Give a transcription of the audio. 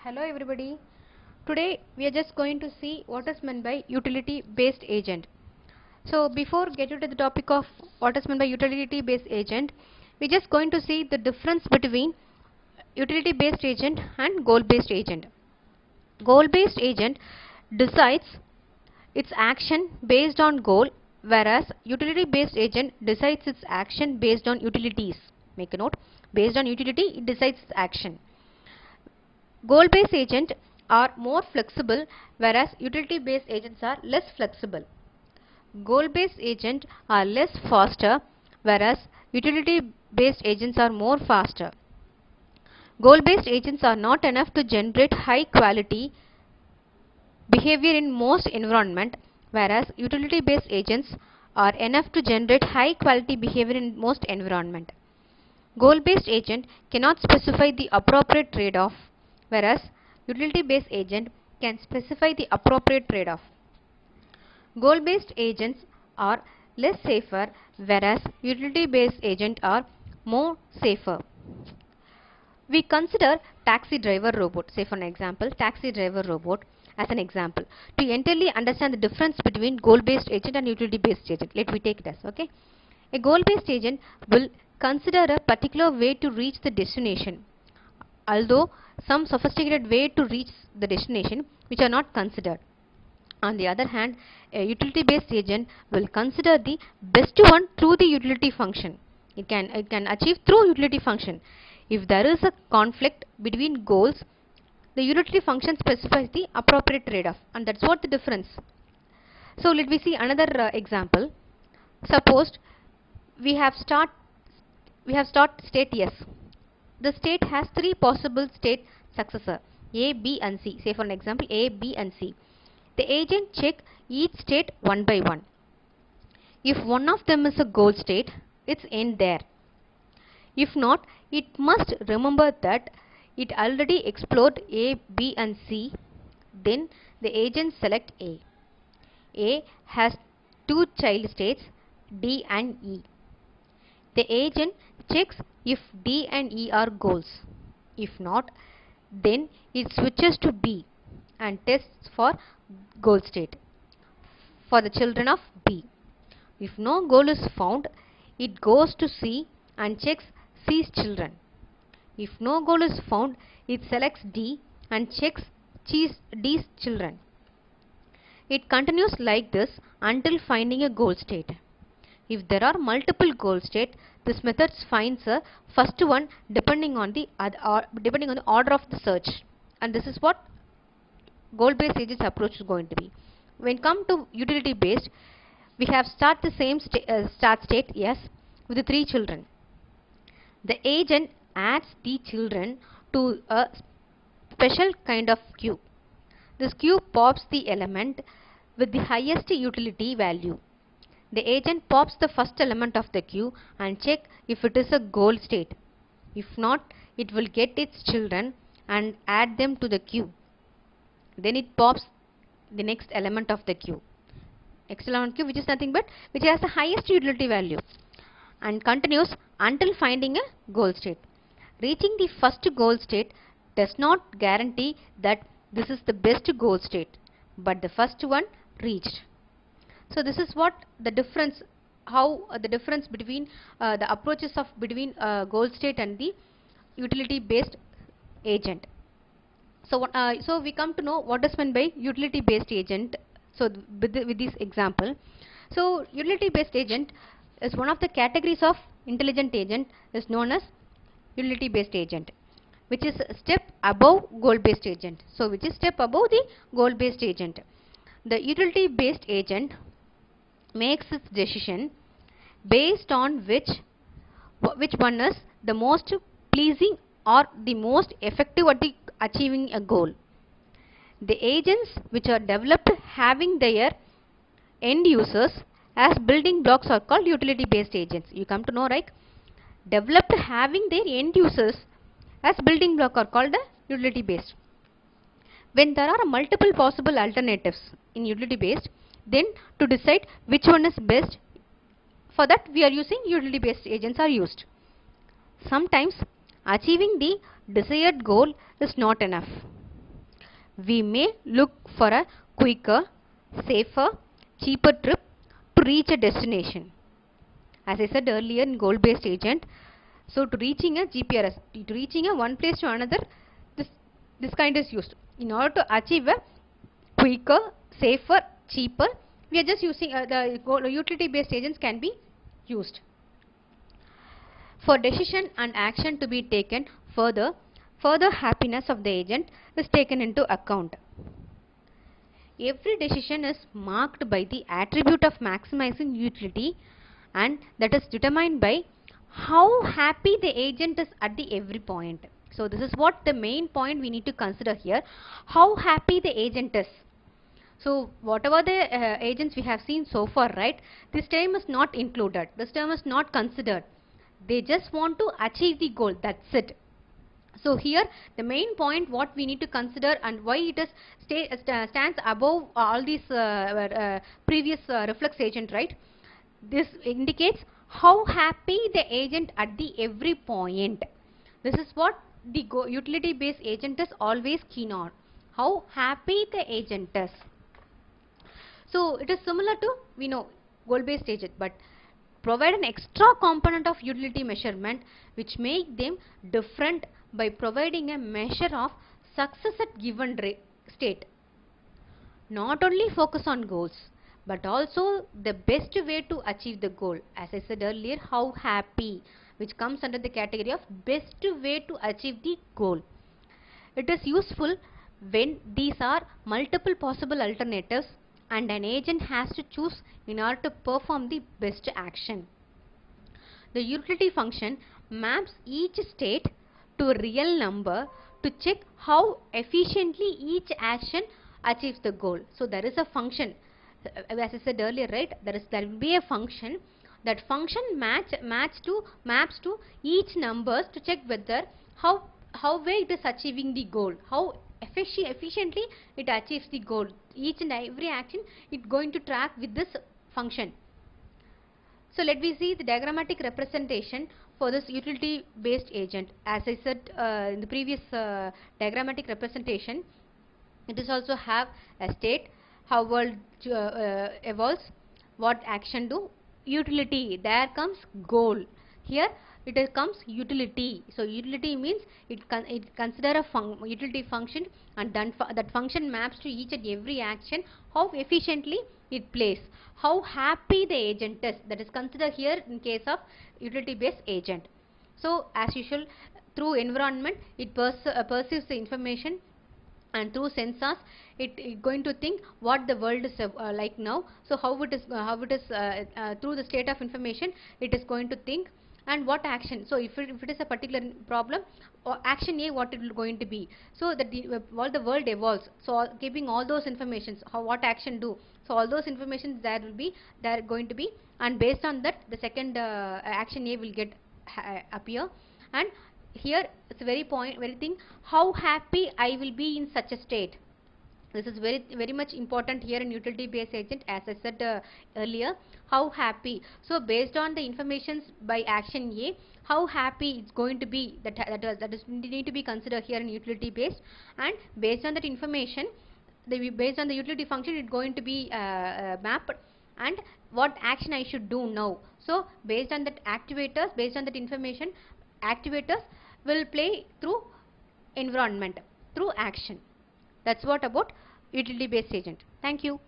Hello everybody. Today we are just going to see what is meant by utility based agent. So before getting to the topic of what is meant by utility based agent, we are just going to see the difference between utility based agent and goal based agent. Goal based agent decides its action based on goal, whereas utility based agent decides its action based on utilities. Make a note, based on utility it decides its action. Goal-based agents are more flexible, whereas utility-based agents are less flexible. Goal-based agents are less faster, whereas utility-based agents are more faster. Goal-based agents are not enough to generate high-quality behavior in most environment, whereas utility-based agents are enough to generate high-quality behavior in most environment. Goal-based agent cannot specify the appropriate trade-off, whereas utility-based agent can specify the appropriate trade-off. Goal-based agents are less safer, whereas utility-based agents are more safer. We consider taxi driver robot, say for an example, taxi driver robot as an example, to entirely understand the difference between goal-based agent and utility-based agent. Let me take it as, okay. A goal-based agent will consider a particular way to reach the destination, although some sophisticated way to reach the destination which are not considered. On the other hand, a utility-based agent will consider the best one through the utility function. It can achieve through utility function. If there is a conflict between goals, the utility function specifies the appropriate trade-off, and that's what the difference. So let me see another example. Suppose we have start state S. The state has three possible state successor, A, B and C. Say for an example A, B and C. The agent check each state one by one. If one of them is a goal state, it's end there. If not, it must remember that it already explored A, B and C. Then the agent select A. A has two child states, D and E. The agent checks if D and E are goals. If not, then it switches to B and tests for goal state for the children of B. If no goal is found, it goes to C and checks C's children. If no goal is found, it selects D and checks D's children. It continues like this until finding a goal state. If there are multiple goal states, this method finds a first one depending on the order of the search, and this is what goal-based agents approach is going to be. When come to utility-based, we have start the same start state S with the three children. The agent adds the children to a special kind of queue. This queue pops the element with the highest utility value. The agent pops the first element of the queue and check if it is a goal state. If not, it will get its children and add them to the queue. Then it pops the next element of the queue. Next element queue, which is nothing but which has the highest utility value, and continues until finding a goal state. Reaching the first goal state does not guarantee that this is the best goal state, but the first one reached. So this is what the difference, how the difference between the approaches of between goal state and the utility based agent. So so we come to know what is meant by utility based agent. So with this example, so utility based agent is one of the categories of intelligent agent, is known as utility based agent, which is a step above goal based agent. So which is step above the goal based agent. The utility based agent makes its decision based on which one is the most pleasing or the most effective at achieving a goal. The agents which are developed having their end users as building blocks are called utility based agents. You come to know, right? Developed having their end users as building block are called the utility based. When there are multiple possible alternatives in utility based, then to decide which one is best, for that we are using utility based agents are used. Sometimes achieving the desired goal is not enough. we may look for a quicker, safer, cheaper trip to reach a destination. As I said earlier in goal-based agent, so to reaching a GPRS, to reaching a one place to another, this kind is used. In order to achieve a quicker, safer, cheaper, we are just using the utility-based agents can be used. For decision and action to be taken further happiness of the agent is taken into account. Every decision is marked by the attribute of maximizing utility, and that is determined by how happy the agent is at the every point. So this is what the main point we need to consider here, how happy the agent is. So whatever the agents we have seen so far, right, this term is not included, this term is not considered. They just want to achieve the goal, that's it. So here the main point what we need to consider and why it is stands above all these previous reflex agent, right? This indicates how happy the agent at the every point. This is what the utility based agent is always keen on, how happy the agent is. So it is similar to, we know, goal based agent, but provide an extra component of utility measurement which make them different by providing a measure of success at given state. Not only focus on goals, but also the best way to achieve the goal. As I said earlier, how happy, which comes under the category of best way to achieve the goal. It is useful when these are multiple possible alternatives and an agent has to choose in order to perform the best action. The utility function maps each state to a real number to check how efficiently each action achieves the goal. So there is a function, as I said earlier, right, there will be a function. That function maps to each numbers to check whether how well it is achieving the goal, how efficiently it achieves the goal. Each and every action it going to track with this function. So let me see the diagrammatic representation for this utility based agent. As I said in the previous diagrammatic representation, it is also have a state, how world evolves, what action do, utility, there comes goal. Here it comes utility. So utility means it consider a utility function, and then that function maps to each and every action how efficiently it plays, how happy the agent is. That is considered here in case of utility based agent. So as usual, through environment it perceives the information, and through sensors it going to think what the world is like now. So how it is through the state of information it is going to think, and what action. So if it is a particular problem, or action A, what it will going to be. So that while the world evolves, so keeping all those informations, what action do, so all those informations there going to be, and based on that the second action A will get appear. And here it's very thing, how happy I will be in such a state. This is very much important here in utility based agent, as I said earlier, how happy. So based on the informations by action A, how happy it's going to be, that is need to be considered here in utility based. And based on that information, based on the utility function, it's going to be mapped, and what action I should do now. So based on that activators, based on that information, activators will play through environment, through action. That's what about utility based agent. Thank you.